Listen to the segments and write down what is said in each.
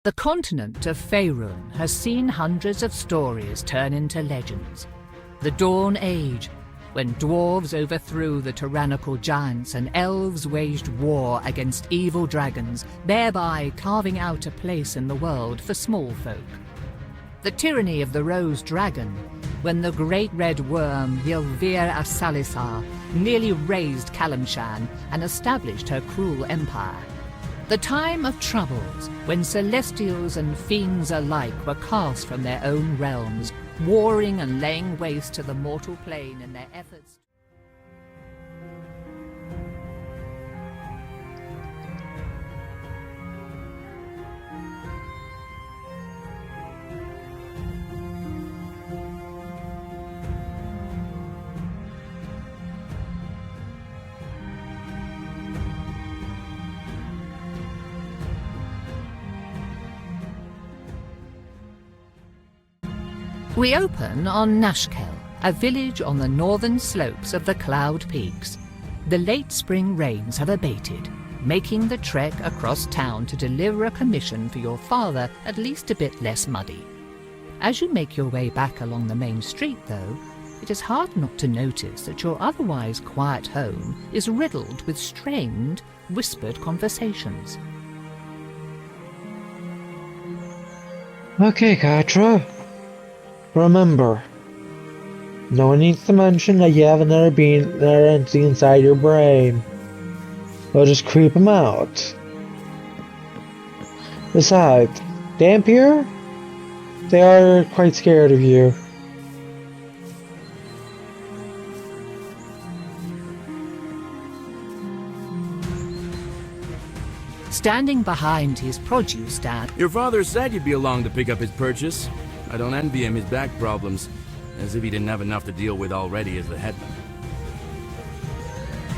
The continent of Faerun has seen hundreds of stories turn into legends. The Dawn Age, when dwarves overthrew the tyrannical giants and elves waged war against evil dragons, thereby carving out a place in the world for small folk. The tyranny of the Rose Dragon, when the great red worm Ylvir af Salisar nearly razed Kalimshan and established her cruel empire. The time of troubles, when celestials and fiends alike were cast from their own realms, warring and laying waste to the mortal plane in their efforts. We open on Nashkel, a village on the northern slopes of the Cloud Peaks. The late spring rains have abated, making the trek across town to deliver a commission for your father at least a bit less muddy. As you make your way back along the main street, though, it is hard not to notice that your otherwise quiet home is riddled with strained, whispered conversations. Okay, Katra. Remember, no one needs to mention that you have another entity inside your brain. They'll just creep them out. Besides, Dampier? They are quite scared of you. Standing behind his produce stand... Your father said you'd be along to pick up his purchase. I don't envy him his back problems, as if he didn't have enough to deal with already as the headman.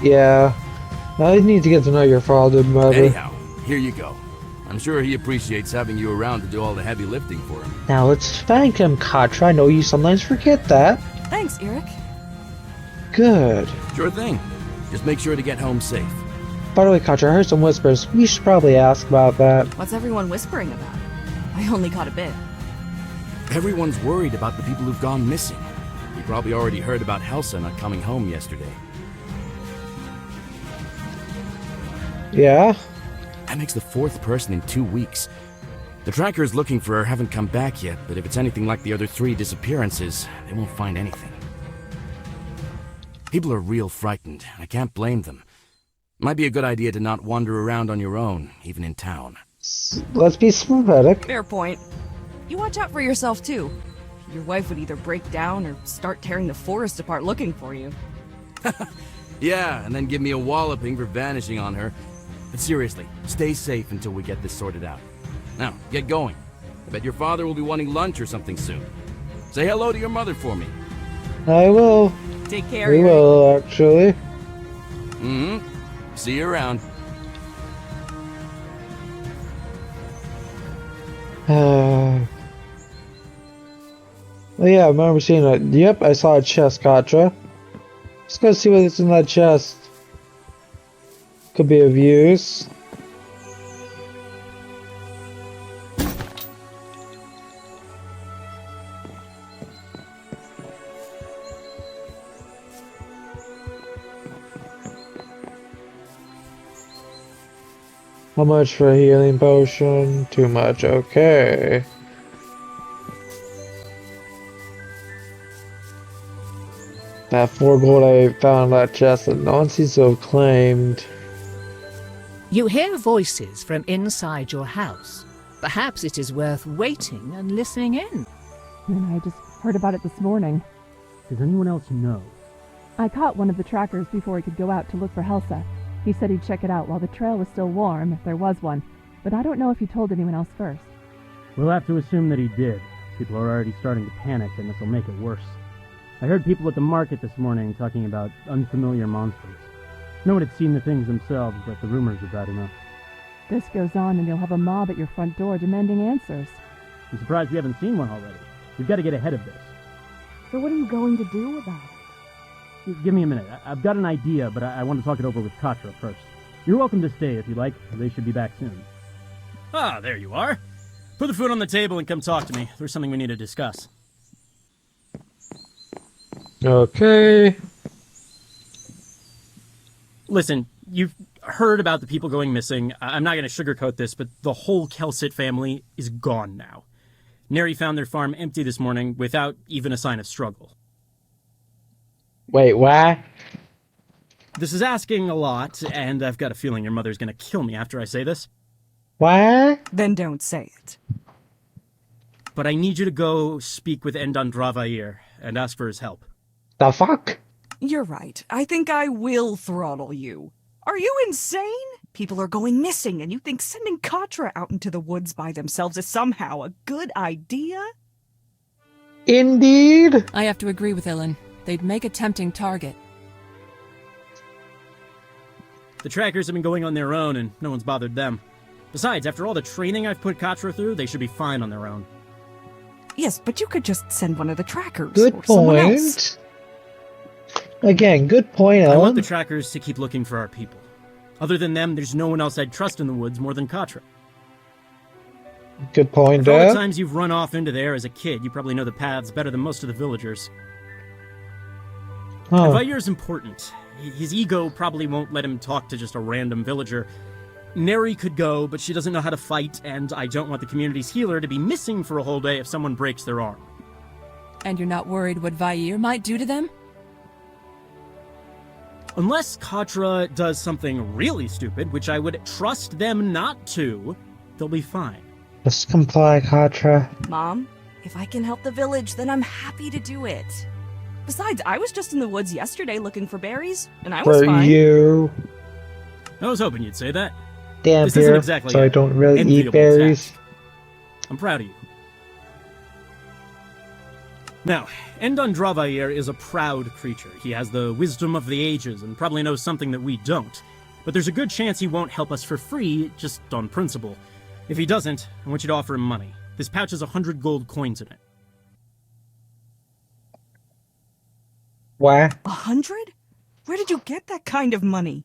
Yeah, I need to get to know your father better. Anyhow, here you go. I'm sure he appreciates having you around to do all the heavy lifting for him. Now let's thank him, Katra. I know you sometimes forget that. Thanks, Eric. Good. Sure thing. Just make sure to get home safe. By the way, Katra, I heard some whispers. We should probably ask about that. What's everyone whispering about? I only caught a bit. Everyone's worried about the people who've gone missing. You probably already heard about Helsa not coming home yesterday. Yeah? That makes the 4th person in 2 weeks. The trackers looking for her haven't come back yet, but if it's anything like the other 3 disappearances, they won't find anything. People are real frightened, and I can't blame them. Might be a good idea to not wander around on your own, even in town. Let's be sympathetic. Fair point. You watch out for yourself, too. Your wife would either break down or start tearing the forest apart looking for you. Yeah, and then give me a walloping for vanishing on her. But seriously, stay safe until we get this sorted out. Now, get going. I bet your father will be wanting lunch or something soon. Say hello to your mother for me. I will. Take care, We Eric. will, actually. Mm-hmm. See you around. Oh yeah, I remember seeing that. Yep, I saw a chest, Katra. Let's go see what's in that chest. Could be of use. How much for a healing potion? Too much, okay. That 4 gold I found in that chest that no one seems to have claimed. You hear voices from inside your house. Perhaps it is worth waiting and listening in. I just heard about it this morning. Does anyone else know? I caught one of the trackers before he could go out to look for Helsa. He said he'd check it out while the trail was still warm, if there was one. But I don't know if he told anyone else first. We'll have to assume that he did. People are already starting to panic, and this will make it worse. I heard people at the market this morning talking about unfamiliar monsters. No one had seen the things themselves, but the rumors are bad enough. This goes on and you'll have a mob at your front door demanding answers. I'm surprised we haven't seen one already. We've got to get ahead of this. So what are you going to do about it? Give me a minute. I've got an idea, but I want to talk it over with Katra first. You're welcome to stay if you like. They should be back soon. Ah, there you are. Put the food on the table and come talk to me. There's something we need to discuss. Okay. Listen, you've heard about the people going missing. I'm not going to sugarcoat this, but the whole Kelsit family is gone now. Neri found their farm empty this morning without even a sign of struggle. Wait, what? This is asking a lot, and I've got a feeling your mother's going to kill me after I say this. What? Then don't say it. But I need you to go speak with Endan Dravair and ask for his help. The fuck? You're right. I think I will throttle you. Are you insane? People are going missing, and you think sending Katra out into the woods by themselves is somehow a good idea? Indeed. I have to agree with Ilan. They'd make a tempting target. The trackers have been going on their own, and no one's bothered them. Besides, after all the training I've put Katra through, they should be fine on their own. Yes, but you could just send one of the trackers. Good or someone else. point. Again, good point, I want Ellen. the trackers to keep looking for our people. Other than them, there's no one else I'd trust in the woods more than Katra. Good point, For all the Dad. times you've run off into there as a kid, you probably know the paths better than most of the villagers. Huh. Vair's important. His ego probably won't let him talk to just a random villager. Neri could go, but she doesn't know how to fight, and I don't want the community's healer to be missing for a whole day if someone breaks their arm. And you're not worried what Vair might do to them? Unless Katra does something really stupid, which I would trust them not to, they'll be fine. Just comply, Katra. Mom, if I can help the village, then I'm happy to do it. Besides, I was just in the woods yesterday looking for berries, and I was For fine. you. I was hoping you'd say that. Damn, This isn't here, exactly so I a don't really eat enviable berries. task. I'm proud of you. Now, Endan Dravair is a proud creature. He has the wisdom of the ages and probably knows something that we don't. But there's a good chance he won't help us for free, just on principle. If he doesn't, I want you to offer him money. This pouch has 100 gold coins in it. What? 100? Where did you get that kind of money?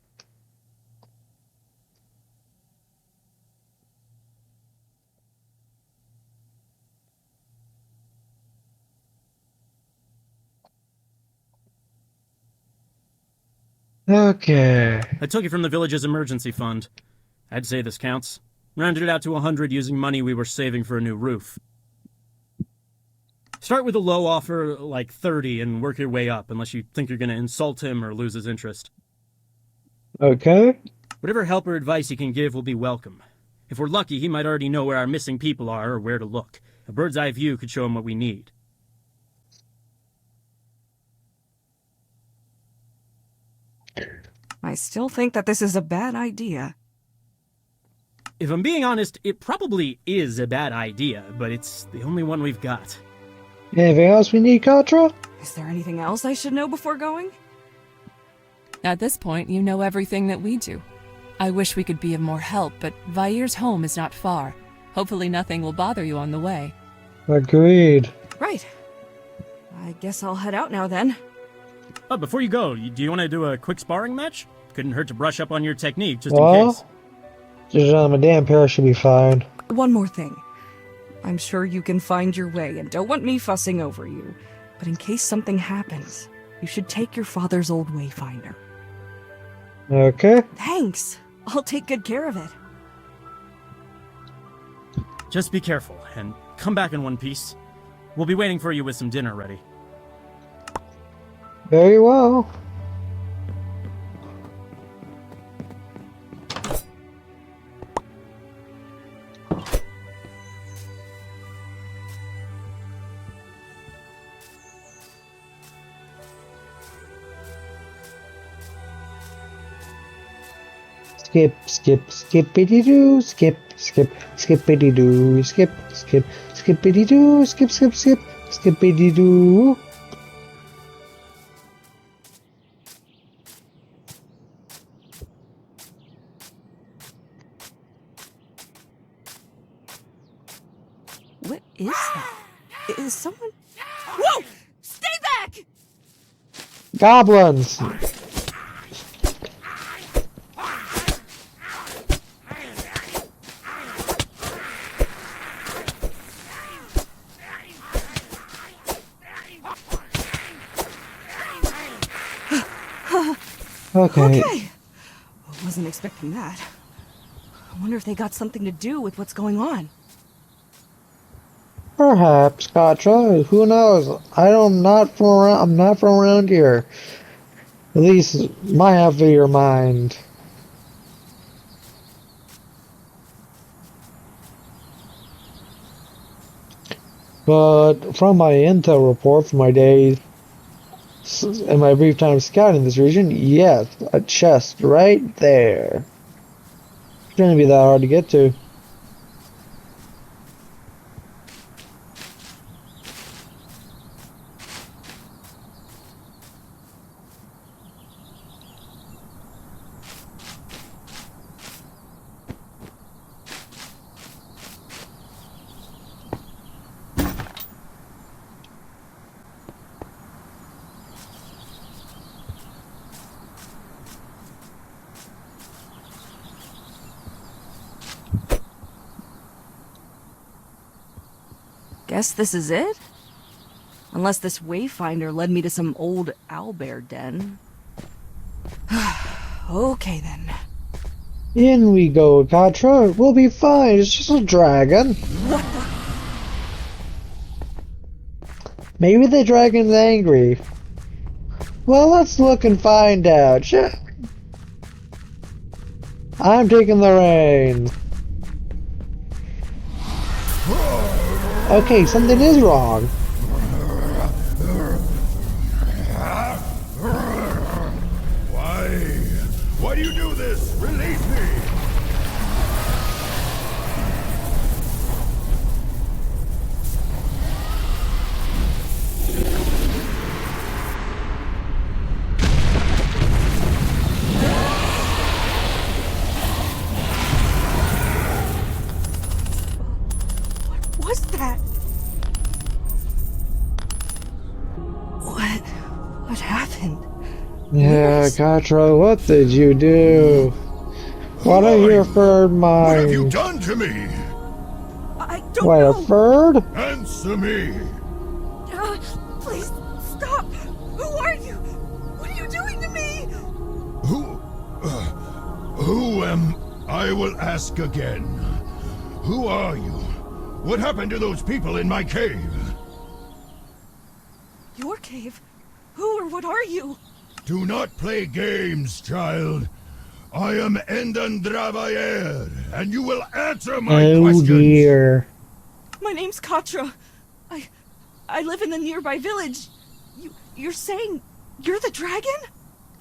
Okay. I took it from the village's emergency fund. I'd say this counts. Rounded it out to 100 using money we were saving for a new roof. Start with a low offer, like 30, and work your way up, unless you think you're going to insult him or lose his interest. Okay. Whatever help or advice he can give will be welcome. If we're lucky, he might already know where our missing people are or where to look. A bird's eye view could show him what we need. I still think that this is a bad idea. If I'm being honest, it probably is a bad idea, but it's the only one we've got. Anything else we need, Katra? Is there anything else I should know before going? At this point, you know everything that we do. I wish we could be of more help, but Vair's home is not far. Hopefully nothing will bother you on the way. Agreed. Right. I guess I'll head out now then. Oh, before you go, do you want to do a quick sparring match? Couldn't hurt to brush up on your technique, just in Well, case. just on my damn pair should be fine. One more thing. I'm sure you can find your way and don't want me fussing over you. But in case something happens, you should take your father's old wayfinder. Okay. Thanks. I'll take good care of it. Just be careful, and come back in one piece. We'll be waiting for you with some dinner ready. Very well. Skip, skip, skippity-doo, skip, skip, skippity-doo, skip, skip, skippity-doo, skip, skip, skip, skippity-doo. What is that? Is someone... Whoa! Stay back! Goblins! Okay. Okay. I wasn't expecting that. I wonder if they got something to do with what's going on. Perhaps, Gotcha. Who knows? I'm not from around here. At least my half of your mind. But from my intel report from my days and my brief time scouting this region, yes, a chest right there. Shouldn't be that hard to get to. Guess this is it? Unless this wayfinder led me to some old owlbear den. Okay then. In we go, Gotcha. We'll be fine. It's just a dragon. What the? Maybe the dragon's angry. Well, let's look and find out. I'm taking the reins. Okay, something is wrong. Why do you do this? Release me! What was that? What happened? Yeah, Gotcha, what did you do? What are your third What have you mind? done to me? I don't Wait, a know. third? Answer me! Please stop. Who are you? What are you doing to me? Who am I will ask again. Who are you? What happened to those people in my cave? Your cave? Who or what are you? Do not play games, child. I am Endan Dravayer, and you will answer my Oh questions. dear. My name's Katra. I live in the nearby village. You're saying you're the dragon?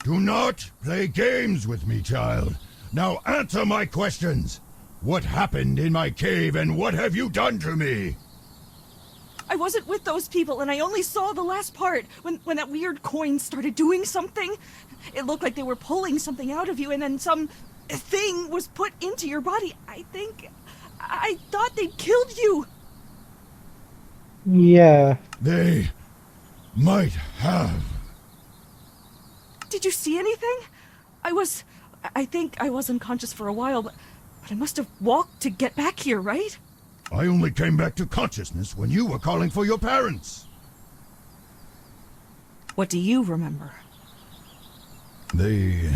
Do not play games with me, child. Now answer my questions. What happened in my cave, and what have you done to me? I wasn't with those people, and I only saw the last part, when that weird coin started doing something. It looked like they were pulling something out of you, and then some thing was put into your body. I thought they'd killed you. Yeah. They might have. Did you see anything? I think I was unconscious for a while, but I must have walked to get back here, right? I only came back to consciousness when you were calling for your parents. What do you remember? I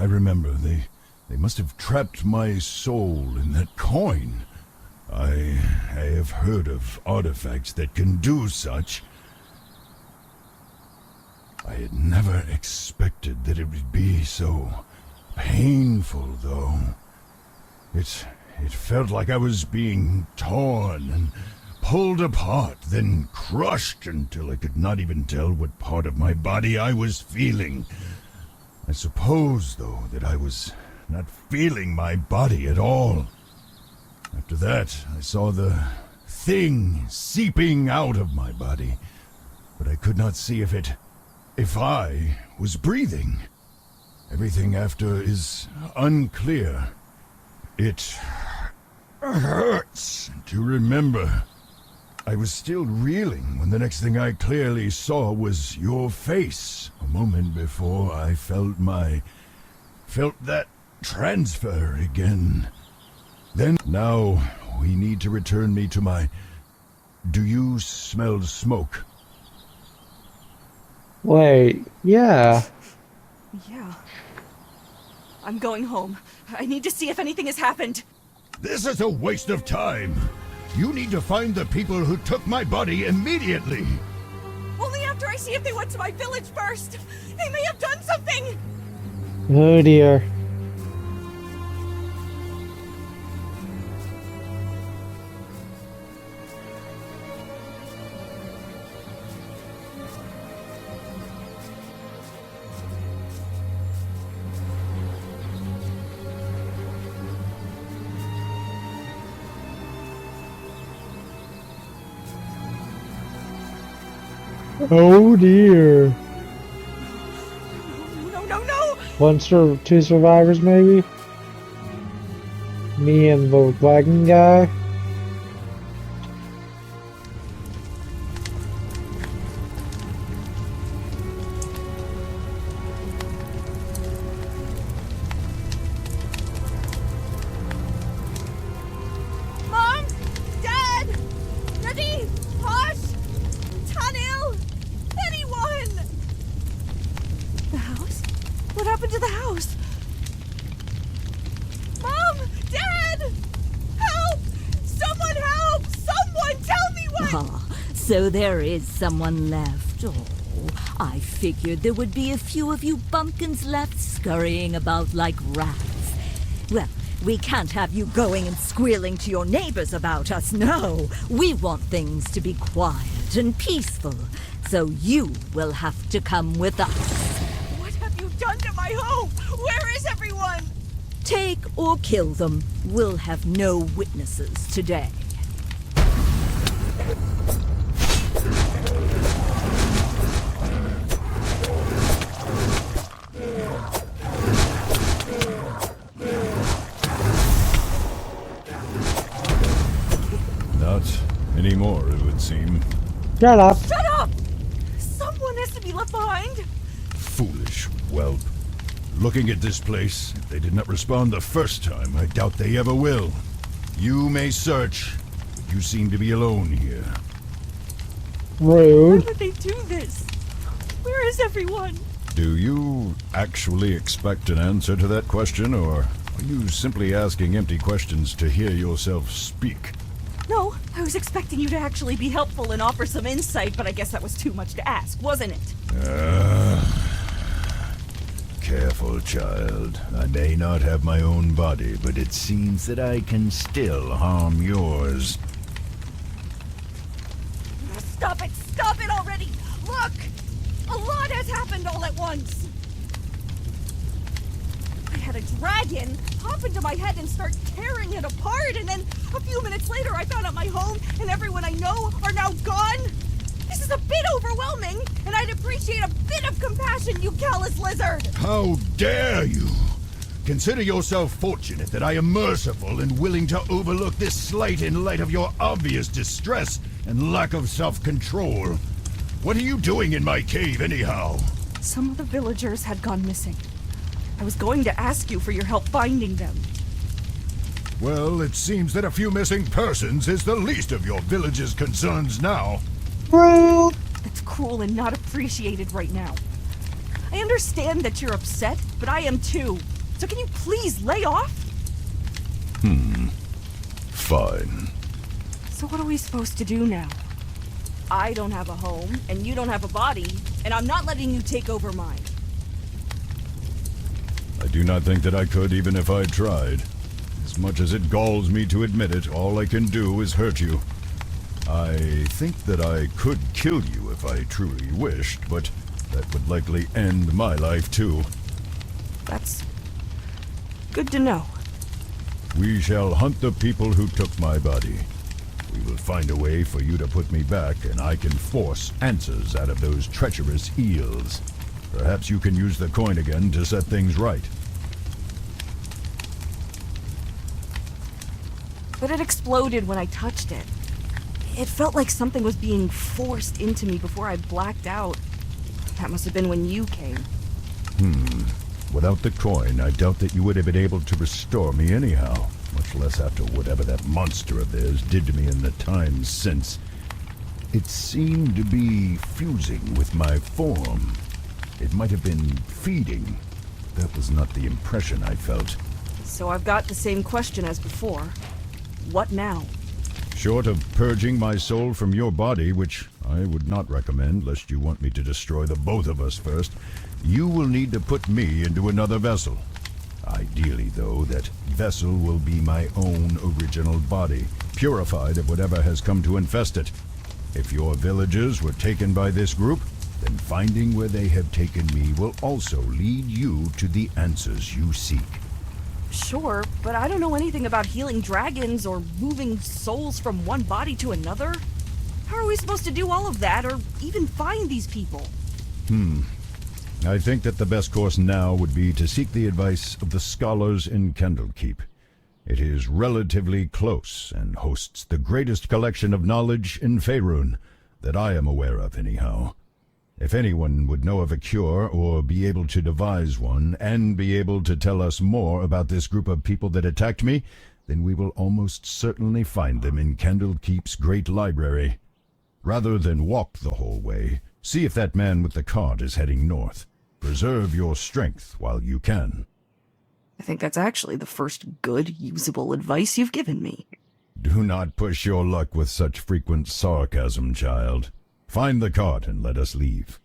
remember, they must have trapped my soul in that coin. I have heard of artifacts that can do such. I had never expected that it would be so painful, though. It felt like I was being torn and pulled apart, then crushed until I could not even tell what part of my body I was feeling. I suppose, though, that I was not feeling my body at all. After that, I saw the thing seeping out of my body, but I could not see if I was breathing. Everything after is unclear. It hurts to remember. I was still reeling when the next thing I clearly saw was your face. A moment before I felt that transfer again. Then, now, we need to return me to my... Do you smell smoke? Wait, yeah. Yeah. I'm going home. I need to see if anything has happened. This is a waste of time. You need to find the people who took my body immediately. Only after I see if they went to my village first. They may have done something. Oh dear. Oh dear. No. Two survivors maybe? Me and the wagon guy? Mom? Dad? Nadine? Posh? Tanil? Anyone? The house? What happened to the house? Mom! Dad! Help! Someone help! Someone tell me what! Ah, so there is someone left. Oh, I figured there would be a few of you bumpkins left scurrying about like rats. Well, we can't have you going and squealing to your neighbors about us, no. We want things to be quiet and peaceful, so you will have to come with us. What have you done to my home? Where is everyone? Take or kill them. We'll have no witnesses today. Not anymore, it would seem. Shut up. Shut up! Someone has to be left behind. Foolish whelp. Looking at this place, if they did not respond the first time, I doubt they ever will. You may search, but you seem to be alone here. Why Rude. would they do this? Where is everyone? Do you actually expect an answer to that question, or are you simply asking empty questions to hear yourself speak? No, I was expecting you to actually be helpful and offer some insight, but I guess that was too much to ask, wasn't it? Careful, child. I may not have my own body, but it seems that I can still harm yours. Stop it already! Look! A lot has happened all at once! I had a dragon pop into my head and start tearing it apart, and then a few minutes later I found out my home and everyone I know are now gone! This is a bit overwhelming, and I'd appreciate a bit of compassion, you callous lizard! How dare you! Consider yourself fortunate that I am merciful and willing to overlook this slight in light of your obvious distress and lack of self-control. What are you doing in my cave, anyhow? Some of the villagers had gone missing. I was going to ask you for your help finding them. Well, it seems that a few missing persons is the least of your village's concerns now. Rude. That's cruel and not appreciated right now. I understand that you're upset, but I am too. So can you please lay off? Fine. So what are we supposed to do now? I don't have a home, and you don't have a body, and I'm not letting you take over mine. I do not think that I could even if I tried. As much as it galls me to admit it, all I can do is hurt you. I think that I could kill you if I truly wished, but that would likely end my life too. That's good to know. We shall hunt the people who took my body. We will find a way for you to put me back, and I can force answers out of those treacherous eels. Perhaps you can use the coin again to set things right. But it exploded when I touched it. It felt like something was being forced into me before I blacked out. That must have been when you came. Without the coin, I doubt that you would have been able to restore me anyhow, much less after whatever that monster of theirs did to me in the times since. It seemed to be fusing with my form. It might have been feeding. That was not the impression I felt. So I've got the same question as before. What now? Short of purging my soul from your body, which I would not recommend lest you want me to destroy the both of us first, you will need to put me into another vessel. Ideally, though, that vessel will be my own original body, purified of whatever has come to infest it. If your villagers were taken by this group, then finding where they have taken me will also lead you to the answers you seek. Sure, but I don't know anything about healing dragons or moving souls from one body to another. How are we supposed to do all of that, or even find these people? I think that the best course now would be to seek the advice of the scholars in Candlekeep. It is relatively close and hosts the greatest collection of knowledge in Faerun that I am aware of, anyhow. If anyone would know of a cure or be able to devise one and be able to tell us more about this group of people that attacked me, then we will almost certainly find them in Candlekeep's great library. Rather than walk the whole way, see if that man with the cart is heading north. Preserve your strength while you can. I think that's actually the first good, usable advice you've given me. Do not push your luck with such frequent sarcasm, child. Find the cart and let us leave.